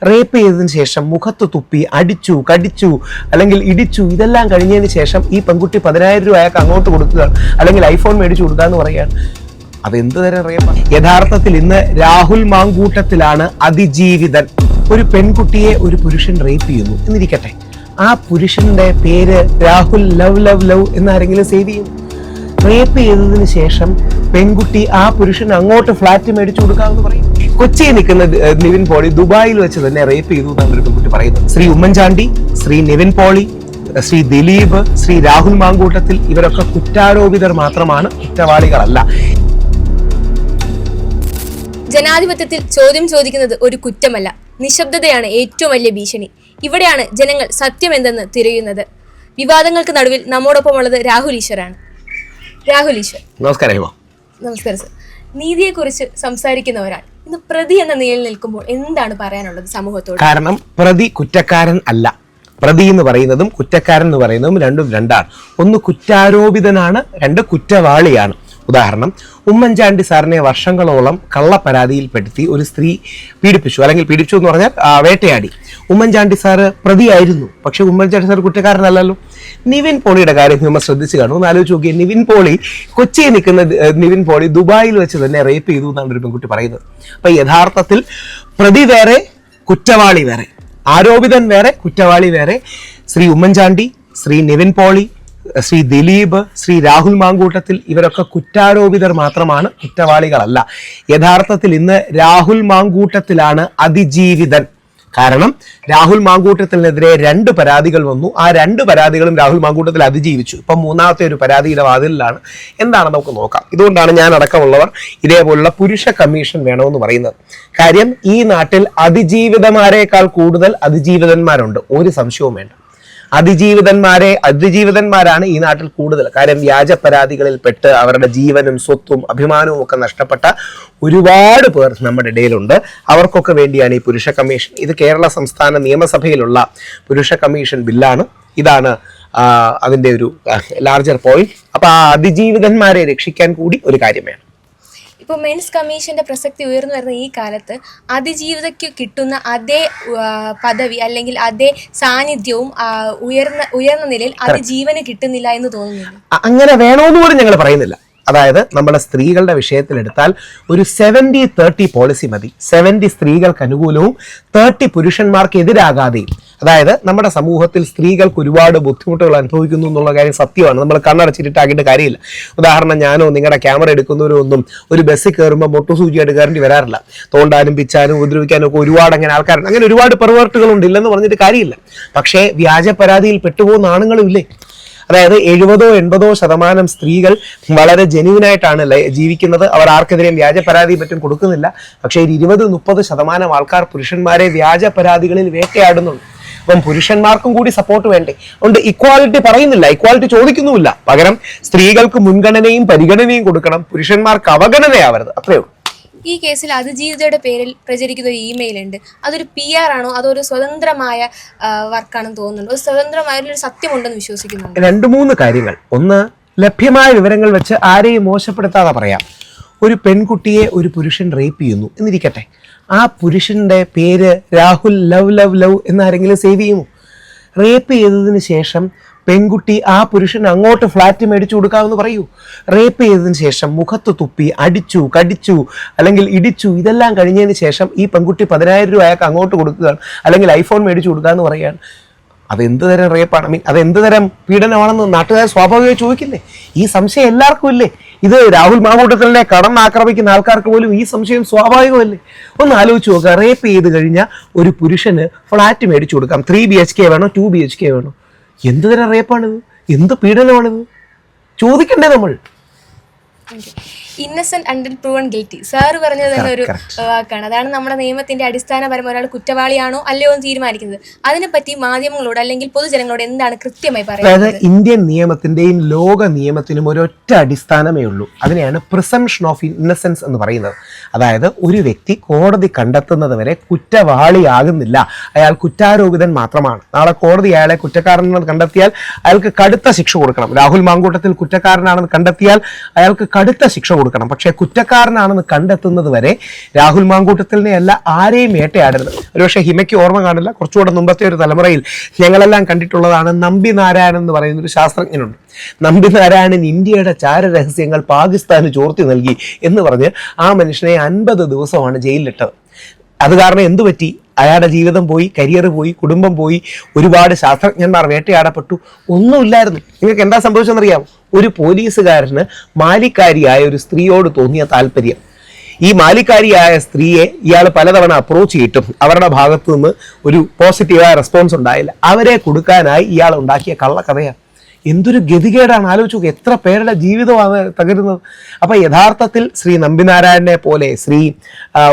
Rape ചെയ്തതിന് ശേഷം മുഖത്ത് തുപ്പി അടിച്ചു, കടിച്ചു, അല്ലെങ്കിൽ ഇടിച്ചു, ഇതെല്ലാം കഴിഞ്ഞതിന് ശേഷം ഈ പെൺകുട്ടി 10,000 രൂപ അയാൾക്ക് അങ്ങോട്ട് കൊടുക്കുക, അല്ലെങ്കിൽ ഐഫോൺ മേടിച്ചു കൊടുക്കുക എന്ന് പറയുകയാണ്. അതെന്ത് തരം റേപ്പാണ്? യഥാർത്ഥത്തിൽ ഇന്ന് രാഹുൽ മാങ്കൂട്ടത്തിലാണ് അതിജീവിതൻ. ഒരു പെൺകുട്ടിയെ ഒരു പുരുഷൻ റേപ്പ് ചെയ്യുന്നു എന്നിരിക്കട്ടെ, ആ പുരുഷന്റെ പേര് രാഹുൽ ലവ് ലവ് ലവ് എന്നാരെങ്കിലും സേവ് ചെയ്യും? റേപ്പ് ചെയ്തതിന് ശേഷം പെൺകുട്ടി ആ പുരുഷൻ അങ്ങോട്ട് ഫ്ലാറ്റ് മേടിച്ചു കൊടുക്കാമെന്ന് പറയും. കൊച്ചിയിൽ നിൽക്കുന്ന നിവിൻ പോളി ദുബായിൽ വെച്ച് തന്നെ റേപ്പ് ചെയ്തു എന്നാണ് ഒരു പെൺകുട്ടി പറയുന്നത്. ശ്രീ ഉമ്മൻചാണ്ടി, ശ്രീ നിവിൻ പോളി, ശ്രീ ദിലീപ്, ശ്രീ രാഹുൽ മാങ്കൂട്ടത്തിൽ ഇവരൊക്കെ കുറ്റാരോപിതർ മാത്രമാണ്, കുറ്റവാളികളല്ല. ജനാധിപത്യത്തിൽ ചോദ്യം ചോദിക്കുന്നത് ഒരു കുറ്റമല്ല, നിശബ്ദതയാണ് ഏറ്റവും വലിയ ഭീഷണി. ഇവിടെയാണ് ജനങ്ങൾ സത്യം എന്തെന്ന് തിരയുന്നത്. വിവാദങ്ങൾക്ക് നടുവിൽ നമ്മോടൊപ്പം ഉള്ളത് രാഹുൽ ഈശ്വറാണ്. രാഹുൽ ഈശ്വർ, നമസ്കാരം. നമസ്കാരം സർ. നീതിയെക്കുറിച്ച് സംസാരിക്കുന്ന ഒരാൾ ഇന്ന് പ്രതി എന്ന നിലയിൽ നിൽക്കുമ്പോൾ എന്താണ് പറയാനുള്ളത് സമൂഹത്തോട്? കാരണം പ്രതി കുറ്റക്കാരൻ അല്ല. പ്രതി എന്ന് പറയുന്നതും കുറ്റക്കാരൻ എന്ന് പറയുന്നതും രണ്ടും രണ്ടാണ്. ഒന്ന് കുറ്റാരോപിതനാണ്, രണ്ട് കുറ്റവാളിയാണ്. ഉദാഹരണം, ഉമ്മൻചാണ്ടി സാറിനെ വർഷങ്ങളോളം കള്ളപ്പരാതിയിൽപ്പെടുത്തി ഒരു സ്ത്രീ പീഡിപ്പിച്ചു, അല്ലെങ്കിൽ പീഡിപ്പിച്ചു എന്ന് പറഞ്ഞാൽ വേട്ടയാടി. ഉമ്മൻചാണ്ടി സാറ് പ്രതിയായിരുന്നു, പക്ഷെ ഉമ്മൻചാണ്ടി സാർ കുറ്റക്കാരനല്ലല്ലോ. നിവിൻ പോളിയുടെ കാര്യം നമ്മൾ ശ്രദ്ധിച്ചു കാണും. ഒന്ന് ആലോചിച്ച് നോക്കിയേ, നിവിൻ പോളി, കൊച്ചിയിൽ നിൽക്കുന്ന നിവിൻ പോളി ദുബായിൽ വെച്ച് തന്നെ റേപ്പ് ചെയ്തു എന്നാണ് ഒരു പെൺകുട്ടി പറയുന്നത്. അപ്പൊ യഥാർത്ഥത്തിൽ പ്രതി വേറെ, കുറ്റവാളി വേറെ, ആരോപിതൻ വേറെ, കുറ്റവാളി വേറെ. ശ്രീ ഉമ്മൻചാണ്ടി, ശ്രീ നിവിൻ പോളി, ശ്രീ ദിലീപ്, ശ്രീ രാഹുൽ മാങ്കൂട്ടത്തിൽ ഇവരൊക്കെ കുറ്റാരോപിതർ മാത്രമാണ്, കുറ്റവാളികളല്ല. യഥാർത്ഥത്തിൽ ഇന്ന് രാഹുൽ മാങ്കൂട്ടത്തിലാണ് അതിജീവിതൻ. കാരണം രാഹുൽ മാങ്കൂട്ടത്തിനെതിരെ 2 പരാതികൾ വന്നു. ആ 2 പരാതികളും രാഹുൽ മാങ്കൂട്ടത്തിൽ അതിജീവിച്ചു. ഇപ്പം 3ാമത്തെ ഒരു പരാതിയുടെ വാതിലിലാണ്. എന്താണ് നമുക്ക് നോക്കാം. ഇതുകൊണ്ടാണ് ഞാൻ അടക്കമുള്ളവർ ഇതേപോലുള്ള പുരുഷ കമ്മീഷൻ വേണമെന്ന് പറയുന്നത്. കാര്യം ഈ നാട്ടിൽ അതിജീവിതന്മാരെക്കാൾ കൂടുതൽ അതിജീവിതന്മാരുണ്ട്, ഒരു സംശയവും വേണ്ട. അതിജീവിതന്മാരാണ് ഈ നാട്ടിൽ കൂടുതൽ. കാര്യം വ്യാജ പരാതികളിൽ പെട്ട് അവരുടെ ജീവനും സ്വത്തും അഭിമാനവും ഒക്കെ നഷ്ടപ്പെട്ട ഒരുപാട് പേർ നമ്മുടെ ഇടയിലുണ്ട്. അവർക്കൊക്കെ വേണ്ടിയാണ് ഈ പുരുഷ കമ്മീഷൻ. ഇത് കേരള സംസ്ഥാന നിയമസഭയിലുള്ള പുരുഷ കമ്മീഷൻ ബില്ലാണ്. ഇതാണ് അതിൻ്റെ ഒരു ലാർജർ പോയിന്റ്. അപ്പൊ ആ അതിജീവിതന്മാരെ രക്ഷിക്കാൻ കൂടി ഒരു കാര്യം വേണം. ഇപ്പോൾ മെൻസ് കമ്മീഷന്റെ പ്രസക്തി ഉയർന്നു വരുന്ന ഈ കാലത്ത് അതിജീവിതയ്ക്ക് കിട്ടുന്ന അതേ പദവി അല്ലെങ്കിൽ അതേ സാന്നിധ്യവും ഉയർന്ന നിലയിൽ അതിജീവന് കിട്ടുന്നില്ല എന്ന് തോന്നുന്നു. അങ്ങനെ വേണമെന്ന് പോലും ഞങ്ങൾ പറയുന്നില്ല. അതായത് നമ്മുടെ സ്ത്രീകളുടെ വിഷയത്തിലെടുത്താൽ ഒരു 70-30 പോളിസി മതി. 70 സ്ത്രീകൾക്ക് അനുകൂലവും 30 പുരുഷന്മാർക്ക് എതിരാകാതെയും. അതായത് നമ്മുടെ സമൂഹത്തിൽ സ്ത്രീകൾക്ക് ഒരുപാട് ബുദ്ധിമുട്ടുകൾ അനുഭവിക്കുന്നു എന്നുള്ള കാര്യം സത്യമാണ്. നമ്മൾ കണ്ണടച്ചിട്ടാക്കിയിട്ട് കാര്യമില്ല. ഉദാഹരണം, ഞാനോ നിങ്ങളുടെ ക്യാമറ എടുക്കുന്നവരോ ഒന്നും ഒരു ബസ്സിൽ കയറുമ്പോൾ മൊട്ടുസൂചിയായിട്ട് കയറേണ്ടി വരാറില്ല. തോണ്ടാനും പിച്ചാനും ഉപദ്രവിക്കാനും ഒക്കെ ഒരുപാട് അങ്ങനെ ആൾക്കാരുണ്ട്. അങ്ങനെ ഒരുപാട് പെർവേർട്ടുകളുണ്ട്, ഇല്ലെന്ന് പറഞ്ഞിട്ട് കാര്യമില്ല. പക്ഷേ വ്യാജ പരാതിയിൽ പെട്ടുപോകുന്ന ആണുങ്ങളും ഇല്ലേ? അതായത് 70-80% സ്ത്രീകൾ വളരെ ജെന്യൂനായിട്ടാണ് ജീവിക്കുന്നത്. അവർ ആർക്കെതിരെയും വ്യാജ പരാതി മറ്റും കൊടുക്കുന്നില്ല. പക്ഷേ 20-30% ആൾക്കാർ പുരുഷന്മാരെ വ്യാജ പരാതികളിൽ വേട്ടയാടുന്നുണ്ട്. അപ്പം പുരുഷന്മാർക്കും കൂടി സപ്പോർട്ട് വേണ്ടേ? അതുകൊണ്ട് ഇക്വാലിറ്റി പറയുന്നില്ല, ഇക്വാലിറ്റി ചോദിക്കുന്നുമില്ല. പകരം സ്ത്രീകൾക്ക് മുൻഗണനയും പരിഗണനയും കൊടുക്കണം, പുരുഷന്മാർക്ക് അവഗണനയാവരുത്, അത്രയേ ഉള്ളൂ. ഈ കേസിൽ അതിജീവിതയുടെ പേരിൽ പ്രചരിക്കുന്ന ഒരു ഇമെയിൽ ഉണ്ട്. അതൊരു PR ആണോ അതോ ഒരു സ്വതന്ത്രമായ വർക്കാണെന്ന് തോന്നുന്നുണ്ട്? ഒരു സ്വതന്ത്രമായ ഒരു സത്യമുണ്ടെന്ന് വിശ്വസിക്കുന്നുണ്ട്. 2-3 കാര്യങ്ങൾ. ഒന്ന്, ലഭ്യമായ വിവരങ്ങൾ വെച്ച് ആരെയും മോശപ്പെടുത്താതെ പറയാം. ഒരു പെൺകുട്ടിയെ ഒരു പുരുഷൻ റേപ്പ് ചെയ്യുന്നു എന്നിരിക്കട്ടെ, ആ പുരുഷന്റെ പേര് രാഹുൽ ലവ് ലവ് ലവ് എന്നാരെങ്കിലും സേവ് ചെയ്യുമോ? റേപ്പ് ചെയ്തതിന് ശേഷം പെൺകുട്ടി ആ പുരുഷൻ അങ്ങോട്ട് ഫ്ലാറ്റ് മേടിച്ചു കൊടുക്കാമെന്ന് പറയൂ. റേപ്പ് ചെയ്തതിന് ശേഷം മുഖത്ത് തുപ്പി അടിച്ചു, കടിച്ചു, അല്ലെങ്കിൽ ഇടിച്ചു, ഇതെല്ലാം കഴിഞ്ഞതിന് ശേഷം ഈ പെൺകുട്ടി 10,000 രൂപ അയാൾക്ക് അങ്ങോട്ട് കൊടുക്കുകയാണ്, അല്ലെങ്കിൽ ഐഫോൺ മേടിച്ചു കൊടുക്കുക എന്ന് പറയുകയാണ്. അതെന്ത് തരം റേപ്പാണ്? അതെന്ത് തരം പീഡനമാണെന്ന് നാട്ടുകാർ സ്വാഭാവികമായി ചോദിക്കില്ലേ? ഈ സംശയം എല്ലാവർക്കും ഇല്ലേ? ഇത് രാഹുൽ മാങ്കൂട്ടത്തിനെ ആക്രമിക്കുന്ന ആൾക്കാർക്ക് പോലും ഈ സംശയം സ്വാഭാവികമല്ലേ? ഒന്ന് ആലോചിച്ച് നോക്കുക. റേപ്പ് ചെയ്ത് കഴിഞ്ഞാൽ ഒരു പുരുഷന് ഫ്ലാറ്റ് മേടിച്ചു കൊടുക്കാം. 3 BHK വേണോ, 2 BHK വേണോ? എന്ത് തരം റേപ്പാണിത്? എന്ത് പീഡനമാണിത്? ചോദിക്കണ്ടേ നമ്മൾ? Innocent until proven guilty sir പറഞ്ഞത് തന്നെ ഒരു വാക്കാണ്. അതാണ് നമ്മുടെ നിയമത്തിന്റെ അടിസ്ഥാനപരമായ ഒരാൾ കുറ്റവാളിയാണോ അല്ലയോ എന്ന് തീരുമാനിക്കുന്നത്. അതിനെപ്പറ്റി മാധ്യമങ്ങളോട് അല്ലെങ്കിൽ പൊതുജനങ്ങളോട് എന്താണ് കൃത്യമായി പറയുന്നത്? അതായത് ഇന്ത്യൻ നിയമത്തിന്റെയും ലോക നിയമത്തിനും ഒരൊറ്റ അടിസ്ഥാനമേ ഉള്ളൂ. അതിനെയാണ് പ്രിസംപ്ഷൻ ഓഫ് ഇന്നസെൻസ് എന്ന് പറയുന്നത്. അതായത് ഒരു വ്യക്തി കോടതി കണ്ടെത്തുന്നത് വരെ കുറ്റവാളിയാകുന്നില്ല, അയാൾ കുറ്റാരോപിതൻ മാത്രമാണ്. നാളെ കോടതി അയാളെ കുറ്റക്കാരനെന്ന് കണ്ടെത്തിയാൽ അയാൾക്ക് കടുത്ത ശിക്ഷ കൊടുക്കണം. രാഹുൽ മാങ്കൂട്ടത്തിൽ കുറ്റക്കാരനാണെന്ന് കണ്ടെത്തിയാൽ അയാൾക്ക് കടുത്ത ശിക്ഷ കൊടുക്കണം. കൊടുക്കണം. പക്ഷേ കുറ്റക്കാരനാണെന്ന് കണ്ടെത്തുന്നത് വരെ രാഹുൽ മാങ്കൂട്ടത്തിലിനെ അല്ല ആരെയും വേട്ടയാടരുത്. ഒരുപക്ഷെ ഹിമയ്ക്ക് ഓർമ്മ കാണില്ല, കുറച്ചുകൂടെ മുമ്പത്തെ ഒരു തലമുറയിൽ ഞങ്ങളെല്ലാം കണ്ടിട്ടുള്ളതാണ്. നമ്പി നാരായണൻ എന്ന് പറയുന്ന ഒരു ശാസ്ത്രജ്ഞനുണ്ട്. നമ്പി നാരായണൻ ഇന്ത്യയുടെ ചാരരഹസ്യങ്ങൾ പാകിസ്ഥാന് ചോർത്തി നൽകി എന്ന് പറഞ്ഞ് ആ മനുഷ്യനെ 50 ദിവസമാണ് ജയിലിലിട്ടത്. അത് കാരണം എന്തു പറ്റി? അയാളുടെ ജീവിതം പോയി, കരിയർ പോയി, കുടുംബം പോയി, ഒരുപാട് ശാസ്ത്രജ്ഞന്മാർ വേട്ടയാടപ്പെട്ടു. ഒന്നുമില്ലായിരുന്നു. നിങ്ങൾക്ക് എന്താ സംഭവിച്ചെന്നറിയാമോ? ഒരു പോലീസുകാരന് മാലിക്കാരിയായ ഒരു സ്ത്രീയോട് തോന്നിയ താല്പര്യം. ഈ മാലിക്കാരിയായ സ്ത്രീയെ ഇയാൾ പലതവണ അപ്രോച്ച് ചെയ്തിട്ടും അവരുടെ ഭാഗത്തു നിന്ന് ഒരു പോസിറ്റീവായ റെസ്പോൺസ് ഉണ്ടായില്ല. അവരെ കൊടുക്കാനായി ഇയാൾ ഉണ്ടാക്കിയ കള്ളക്കഥയാണ്. എന്തൊരു ഗതികേടാണ്, ആലോചിച്ചു. എത്ര പേരുടെ ജീവിതമാണ് തകരുന്നത്. അപ്പൊ യഥാർത്ഥത്തിൽ ശ്രീ നമ്പിനാരായണനെ പോലെ, ശ്രീ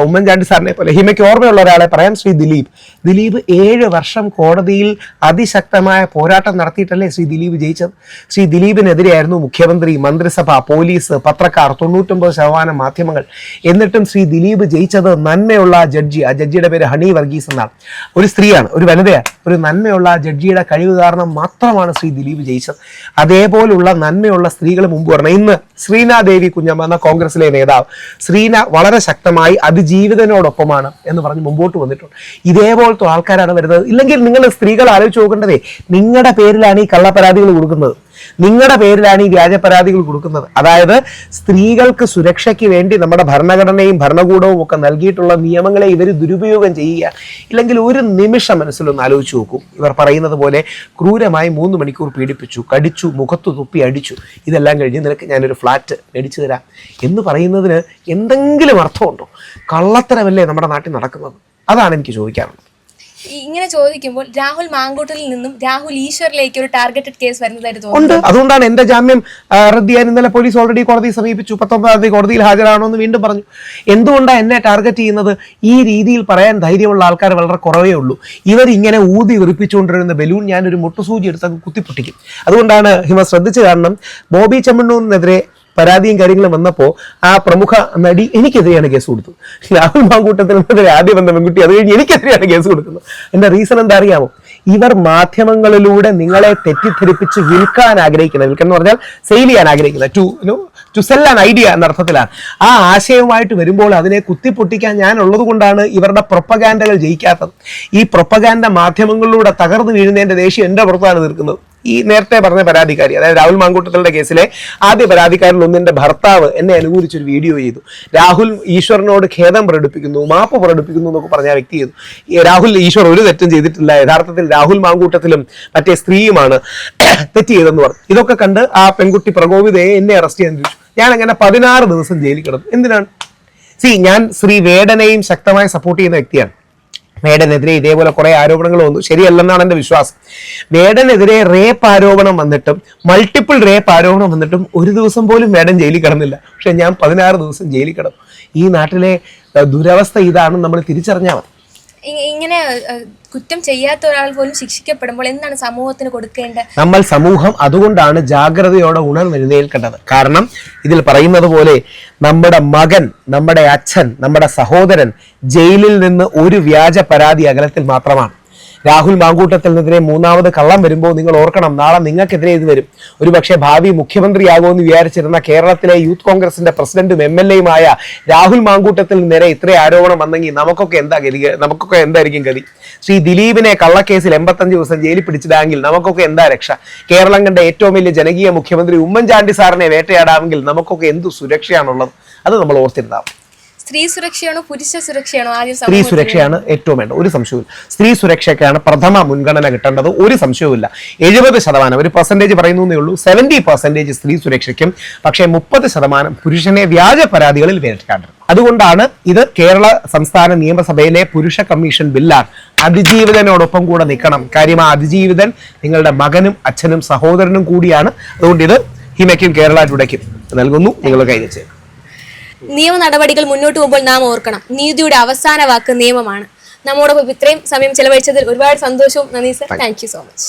ഉമ്മൻചാണ്ടി സാറിനെ പോലെ, ഹിമയ്ക്ക് ഓർമ്മയുള്ള ഒരാളെ പറയാം, ശ്രീ ദിലീപ് 7 വർഷം കോടതിയിൽ അതിശക്തമായ പോരാട്ടം നടത്തിയിട്ടല്ലേ ശ്രീ ദിലീപ് ജയിച്ചത്. ശ്രീ ദിലീപിനെതിരെയായിരുന്നു മുഖ്യമന്ത്രി, മന്ത്രിസഭ, പോലീസ്, പത്രക്കാർ, 99% മാധ്യമങ്ങൾ. എന്നിട്ടും ശ്രീ ദിലീപ് ജയിച്ചത് നന്മയുള്ള ജഡ്ജി, ആ ജഡ്ജിയുടെ പേര് ഹണി വർഗീസ് എന്നാണ്, ഒരു സ്ത്രീയാണ്, ഒരു വനിതയാണ്. ഒരു നന്മയുള്ള ജഡ്ജിയുടെ കഴിവ് കാരണം മാത്രമാണ് ശ്രീ ദിലീപ് ജയിച്ചത്. അതേപോലുള്ള നന്മയുള്ള സ്ത്രീകൾ മുമ്പ് പറഞ്ഞു. ഇന്ന് ശ്രീന ദേവി കുഞ്ഞമ്മ എന്ന കോൺഗ്രസിലെ നേതാവ്, ശ്രീന വളരെ ശക്തമായി അതിജീവിതനോടൊപ്പമാണ് എന്ന് പറഞ്ഞ് മുമ്പോട്ട് വന്നിട്ടുണ്ട്. ഇതേപോലത്തെ ആൾക്കാരാണ് വരുന്നത്. ഇല്ലെങ്കിൽ നിങ്ങൾ സ്ത്രീകൾ ആലോചിച്ച് നോക്കേണ്ടതേ, നിങ്ങളുടെ പേരിലാണ് ഈ കള്ളപ്പരാതികൾ കൊടുക്കുന്നത്, നിങ്ങളുടെ പേരിലാണ് ഈ വ്യാജ പരാതികൾ കൊടുക്കുന്നത്. അതായത് സ്ത്രീകൾക്ക് സുരക്ഷയ്ക്ക് വേണ്ടി നമ്മുടെ ഭരണഘടനയും ഭരണകൂടവും ഒക്കെ നൽകിയിട്ടുള്ള നിയമങ്ങളെ ഇവർ ദുരുപയോഗം ചെയ്യുക. ഇല്ലെങ്കിൽ ഒരു നിമിഷം മനസ്സിലൊന്ന് ആലോചിച്ച് നോക്കൂ. ഇവർ പറയുന്നത് പോലെ ക്രൂരമായി 3 മണിക്കൂർ പീഡിപ്പിച്ചു, കടിച്ചു, മുഖത്ത് തുപ്പി അടിച്ചു, ഇതെല്ലാം കഴിഞ്ഞ് നിനക്ക് ഞാനൊരു ഫ്ലാറ്റ് മേടിച്ചു തരാം എന്ന് പറയുന്നതിന് എന്തെങ്കിലും അർത്ഥമുണ്ടോ? കള്ളത്തരമല്ലേ നമ്മുടെ നാട്ടിൽ നടക്കുന്നത്? അതാണ് എനിക്ക് ചോദിക്കാറുള്ളത്. ഇങ്ങനെ ചോദിക്കുമ്പോൾ രാഹുൽ മാങ്കൂട്ടലിൽ നിന്നും രാഹുൽ ഈശ്വറിലേക്ക് ഒരു ടാർഗറ്റഡ് കേസ് വരുന്നതായിട്ട് തോന്നുന്നു. അതുകൊണ്ടാണ് എന്റെ ജാമ്യം റദ്ദ് ചെയ്യാൻ ഇന്നലെ പോലീസ് ഓൾറെഡി കോടതിയെ സമീപിച്ചു. 19-ാം തീയതി കോടതിയിൽ ഹാജരാണോ എന്ന് വീണ്ടും പറഞ്ഞു. എന്തുകൊണ്ടാണ് എന്നെ ടാർഗറ്റ് ചെയ്യുന്നത്? ഈ രീതിയിൽ പറയാൻ ധൈര്യമുള്ള ആൾക്കാർ വളരെ കുറവേ ഉള്ളൂ. ഇവർ ഇങ്ങനെ ഊതി വെറുപ്പിച്ചുകൊണ്ടിരുന്ന ബലൂൺ ഞാനൊരു മുട്ടുസൂചി എടുത്ത് കുത്തിപ്പൊട്ടിക്കും. അതുകൊണ്ടാണ് ഹിമ ശ്രദ്ധിച്ചു കാണണം, ബോബി ചെമ്മണ്ണൂരിനെതിരെ പരാതിയും കാര്യങ്ങളും വന്നപ്പോൾ ആ പ്രമുഖ നടി എനിക്കെതിരെയാണ് കേസ് കൊടുത്തത്. രാഹുൽ മാങ്കൂട്ടത്തിനെതിരെ ആദ്യം വന്ന പെൺകുട്ടി അത് കഴിഞ്ഞ് എനിക്കെതിരെയാണ് കേസ് കൊടുക്കുന്നത്. എന്റെ റീസൺ എന്താ അറിയാമോ? ഇവർ മാധ്യമങ്ങളിലൂടെ നിങ്ങളെ തെറ്റിദ്ധരിപ്പിച്ച് വിൽക്കാൻ ആഗ്രഹിക്കുന്നത്, വിൽക്കെന്ന് പറഞ്ഞാൽ സെയിൽ ചെയ്യാൻ ആഗ്രഹിക്കുന്നത്, ടു സെൽ ആൻ ഐഡിയ എന്ന അർത്ഥത്തിലാണ്. ആ ആശയവുമായിട്ട് വരുമ്പോൾ അതിനെ കുത്തിപ്പൊട്ടിക്കാൻ ഞാൻ ഉള്ളത് കൊണ്ടാണ് ഇവരുടെ പ്രൊപ്പഗാൻഡകൾ ജയിക്കാത്തത്. ഈ പ്രൊപ്പഗാൻഡ മാധ്യമങ്ങളിലൂടെ തകർന്നു വീഴുന്നതിന്റെ ദേഷ്യം എന്റെ പുറത്താണ് തീർക്കുന്നത്. ഈ നേരത്തെ പറഞ്ഞ പരാതിക്കാരി, അതായത് രാഹുൽ മാങ്കൂട്ടത്തിലുടെ കേസിലെ ആദ്യ പരാതിക്കാരിൽ ഒന്നിന്റെ ഭർത്താവ് എന്നെ അനുകൂലിച്ചൊരു വീഡിയോ ചെയ്തു. രാഹുൽ ഈശ്വറിനോട് ഖേദം പ്രകടിപ്പിക്കുന്നു, മാപ്പ് പ്രകടിപ്പിക്കുന്നു എന്നൊക്കെ പറഞ്ഞ ആ വ്യക്തി ചെയ്തു. ഈശ്വർ ഒരു തെറ്റും ചെയ്തിട്ടില്ല, യഥാർത്ഥത്തിൽ രാഹുൽ മാങ്കൂട്ടത്തിലും മറ്റേ സ്ത്രീയുമാണ് തെറ്റ് ചെയ്തെന്ന് പറഞ്ഞു. ഇതൊക്കെ കണ്ട് ആ പെൺകുട്ടി പ്രകോപിതയെ എന്നെ അറസ്റ്റ് ചെയ്യാൻ ചോദിച്ചു. ഞാൻ അങ്ങനെ 16 ദിവസം ജയിലിൽ കിടന്നു. എന്തിനാണ്? ഞാൻ ശ്രീ വേടനെയും ശക്തമായി സപ്പോർട്ട് ചെയ്യുന്ന വ്യക്തിയാണ്. വേടനെതിരെ ഇതേപോലെ കുറെ ആരോപണങ്ങൾ വന്നു, ശരിയല്ലെന്നാണ് എൻ്റെ വിശ്വാസം. വേടനെതിരെ റേപ്പ് ആരോപണം വന്നിട്ടും, മൾട്ടിപ്പിൾ റേപ്പ് ആരോപണം വന്നിട്ടും ഒരു ദിവസം പോലും വേടൻ ജയിലിൽ കിടന്നില്ല. പക്ഷെ ഞാൻ 16 ദിവസം ജയിലിൽ കിടന്നു. ഈ നാട്ടിലെ ദുരവസ്ഥ ഇതാണെന്ന് നമ്മൾ തിരിച്ചറിഞ്ഞാൽ മതി. ഇങ്ങനെ കുറ്റം ചെയ്യാത്ത ഒരാൾ പോലും ശിക്ഷിക്കപ്പെടുമ്പോൾ എന്താണ് സമൂഹത്തിന് കൊടുക്കേണ്ടത്? നമ്മൾ സമൂഹം അതുകൊണ്ടാണ് ജാഗ്രതയോടെ ഉണർന്നെഴുന്നേൽക്കേണ്ടത്. കാരണം ഇതിൽ പറയുന്നത് പോലെ നമ്മുടെ മകൻ, നമ്മുടെ അച്ഛൻ, നമ്മുടെ സഹോദരൻ ജയിലിൽ നിന്ന് ഒരു വ്യാജ പരാതി അകലത്തിൽ മാത്രമാണ്. രാഹുൽ മാങ്കൂട്ടത്തിനെതിരെ 3ാമത് കള്ളം വരുമ്പോൾ നിങ്ങൾ ഓർക്കണം, നാളെ നിങ്ങൾക്കെതിരെ ഇത് വരും. ഒരുപക്ഷെ ഭാവി മുഖ്യമന്ത്രിയാകുമെന്ന് വിചാരിച്ചിരുന്ന കേരളത്തിലെ യൂത്ത് കോൺഗ്രസിന്റെ പ്രസിഡന്റും MLA-യുമായ രാഹുൽ മാങ്കൂട്ടത്തിൽ നേരെ ഇത്രയും ആരോപണം വന്നെങ്കിൽ നമുക്കൊക്കെ എന്തായിരിക്കും ഗതി? ശ്രീ ദിലീപിനെ കള്ളക്കേസിൽ 85 ദിവസം ജയിലിൽ പിടിച്ചിടാമെങ്കിൽ നമുക്കൊക്കെ എന്താ രക്ഷ? കേരളം കണ്ട ഏറ്റവും വലിയ ജനകീയ മുഖ്യമന്ത്രി ഉമ്മൻചാണ്ടി സാറിനെ വേട്ടയാടാമെങ്കിൽ നമുക്കൊക്കെ എന്ത് സുരക്ഷയാണുള്ളത്? അത് നമ്മൾ ഓർത്തിരുന്നാവും. സ്ത്രീ സുരക്ഷയാണോ പുരുഷ സുരക്ഷയാണോ ആദ്യം? സ്ത്രീ സുരക്ഷയാണ് ഏറ്റവും വേണ്ടത്, ഒരു സംശയവും. സ്ത്രീ സുരക്ഷയ്ക്കാണ് പ്രഥമ മുൻഗണന കിട്ടേണ്ടത്, ഒരു സംശയവുമില്ല. 70%, ഒരു പെർസെന്റേജ് പറയുന്നേ ഉള്ളൂ, 70% സ്ത്രീ സുരക്ഷയ്ക്കും, പക്ഷേ 30% പുരുഷനെ വ്യാജ പരാതികളിൽ വേട്ടയാടരുത്. അതുകൊണ്ടാണ് ഇത് കേരള സംസ്ഥാന നിയമസഭയിലെ പുരുഷ കമ്മീഷൻ ബില്ലാണ്. അതിജീവിതനോടൊപ്പം കൂടെ നിൽക്കണം. കാര്യം ആ അതിജീവിതൻ നിങ്ങളുടെ മകനും അച്ഛനും സഹോദരനും കൂടിയാണ്. അതുകൊണ്ട് ഇത് ഹിമയ്ക്കും കേരള ടുഡേക്കും നൽകുന്നു. നിങ്ങൾ കൈവച്ച് നിയമ നടപടികൾ മുന്നോട്ട് പോകുമ്പോൾ നാം ഓർക്കണം, നീതിയുടെ അവസാന വാക്ക് നിയമമാണ്. നമ്മോടൊപ്പം ഇത്രയും സമയം ചെലവഴിച്ചതിൽ ഒരുപാട് സന്തോഷവും നന്ദി sir. Thank you so much.